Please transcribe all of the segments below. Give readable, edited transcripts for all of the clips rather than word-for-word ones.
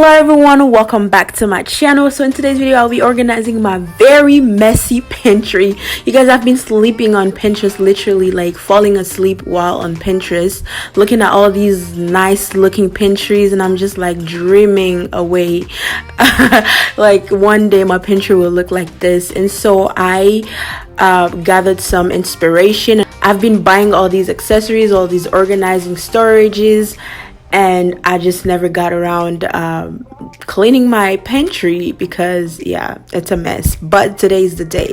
Hello everyone, welcome back to my channel. So in today's video I'll be organizing my very messy pantry. You guys, I've been sleeping on Pinterest, literally like falling asleep while on Pinterest, looking at all these nice looking pantries, and I'm just like dreaming away like one day my pantry will look like this. And so I gathered some inspiration. I've been buying all these accessories, all these organizing storages, and I just never got around cleaning my pantry because yeah, it's a mess. But today's the day,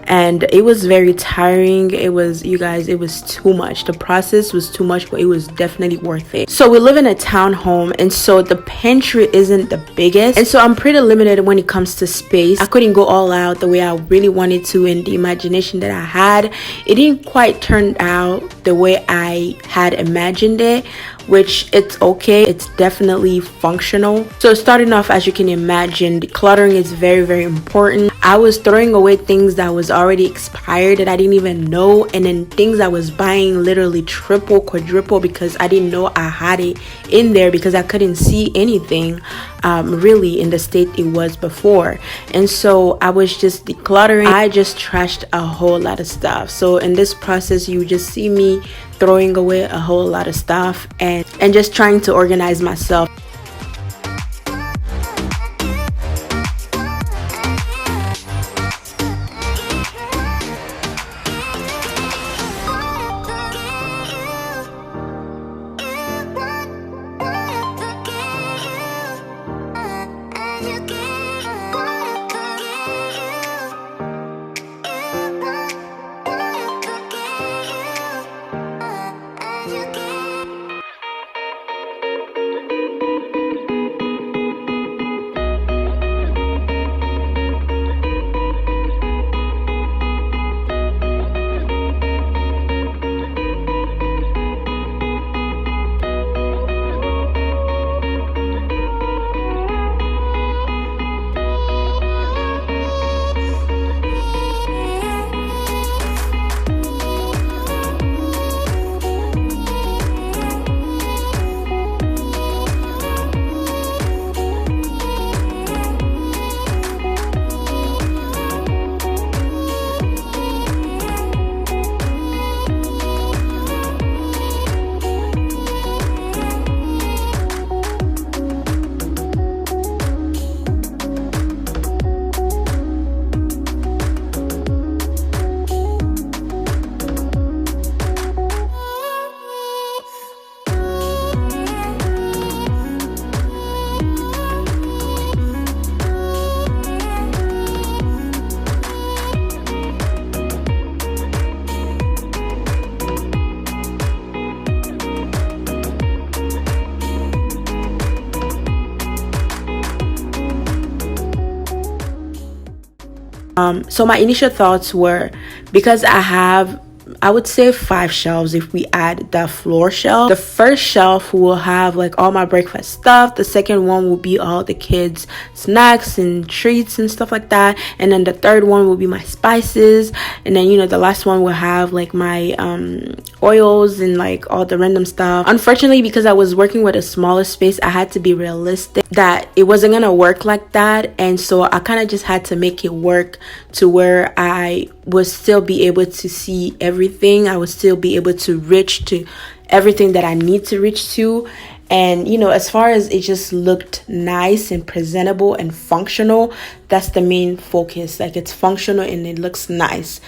and it was very tiring. It was, you guys, it was too much. The process was too much, but it was definitely worth it. So we live in a townhome, and so the pantry isn't the biggest, and so I'm pretty limited when it comes to space. I couldn't go all out the way I really wanted to, and the imagination that I had, it didn't quite turn out the way I had imagined it, which it's okay. It's definitely functional. So starting off, as you can imagine, decluttering is very important. I was throwing away things that was already expired that I didn't even know, and then things I was buying literally triple, quadruple because I didn't know I had it in there because I couldn't see anything really in the state it was before. And so I was just decluttering. I just trashed a whole lot of stuff. So in this process, you just see me throwing away a whole lot of stuff and just trying to organize myself. So my initial thoughts were, because I have, I would say 5 shelves if we add the floor shelf. The first shelf will have like all my breakfast stuff. The second one will be all the kids' snacks and treats and stuff like that. And then the third one will be my spices. And then, you know, the last one will have like my oils and like all the random stuff. Unfortunately, because I was working with a smaller space, I had to be realistic that it wasn't gonna work like that. And so I kind of just had to make it work to where I would still be able to see everything. I would still be able to reach to everything that I need to reach to. And, you know, as far as it just looked nice and presentable and functional, that's the main focus. Like, it's functional and it looks nice.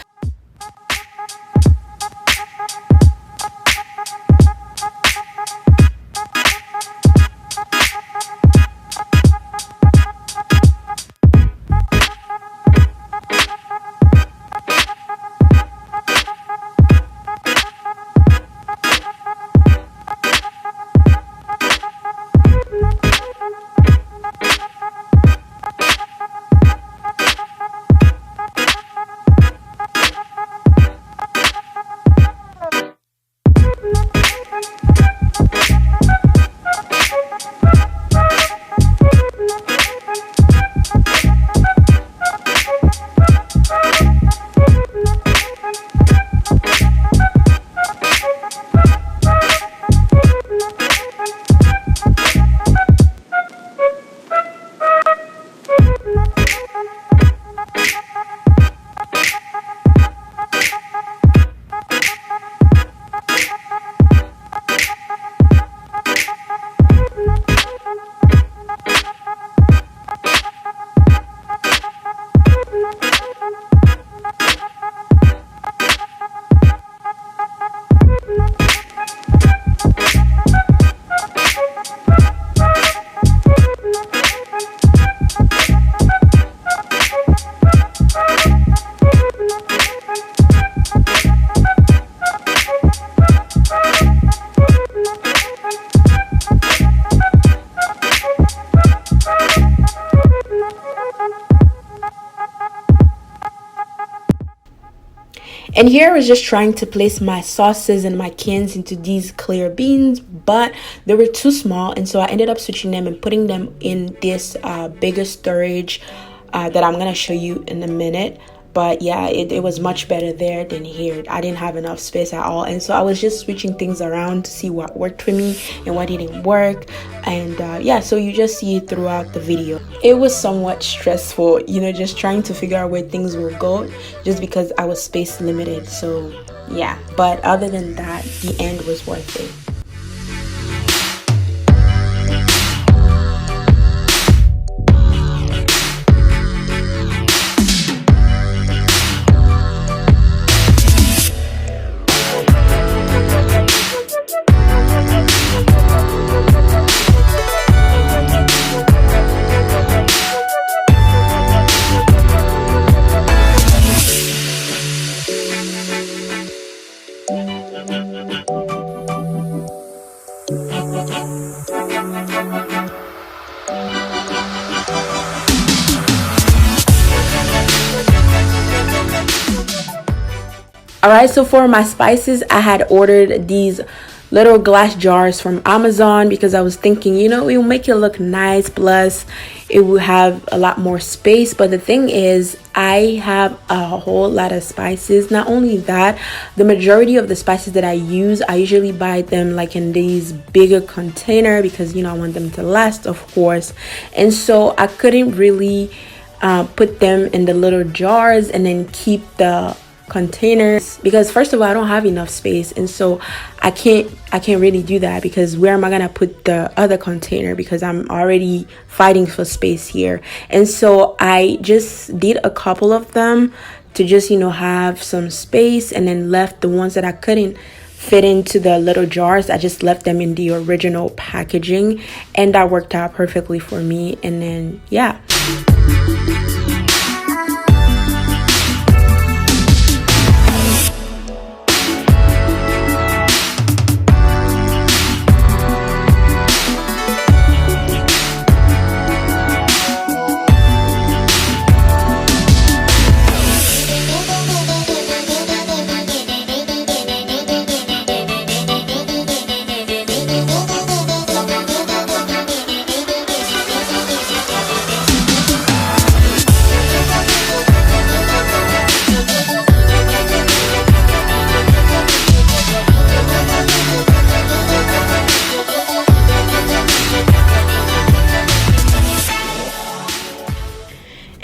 And here I was just trying to place my sauces and my cans into these clear bins, but they were too small, and so I ended up switching them and putting them in this bigger storage that I'm gonna show you in a minute. But yeah, it was much better there than here. I didn't have enough space at all, and so I was just switching things around to see what worked for me and what didn't work. And yeah, so you just see it throughout the video. It was somewhat stressful, you know, just trying to figure out where things will go, just because I was space limited. So yeah, but other than that, the end was worth it. Alright, so for my spices, I had ordered these little glass jars from Amazon because I was thinking, you know, it will make it look nice, plus it will have a lot more space. But the thing is, I have a whole lot of spices. Not only that, the majority of the spices that I use, I usually buy them like in these bigger container because, you know, I want them to last, of course. And so I couldn't really put them in the little jars and then keep the containers, because first of all, I don't have enough space, and so I can't really do that, because where am I gonna put the other container, because I'm already fighting for space here. And so I just did a couple of them to just, you know, have some space, and then left the ones that I couldn't fit into the little jars. I just left them in the original packaging, and that worked out perfectly for me. And then yeah.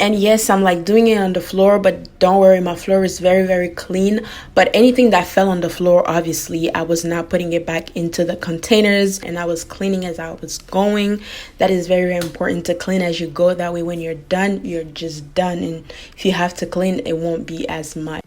And yes, I'm like doing it on the floor, but don't worry, my floor is very, very clean. But anything that fell on the floor, obviously, I was not putting it back into the containers, and I was cleaning as I was going. That is very, very important to clean as you go. That way, when you're done, you're just done. And if you have to clean, it won't be as much.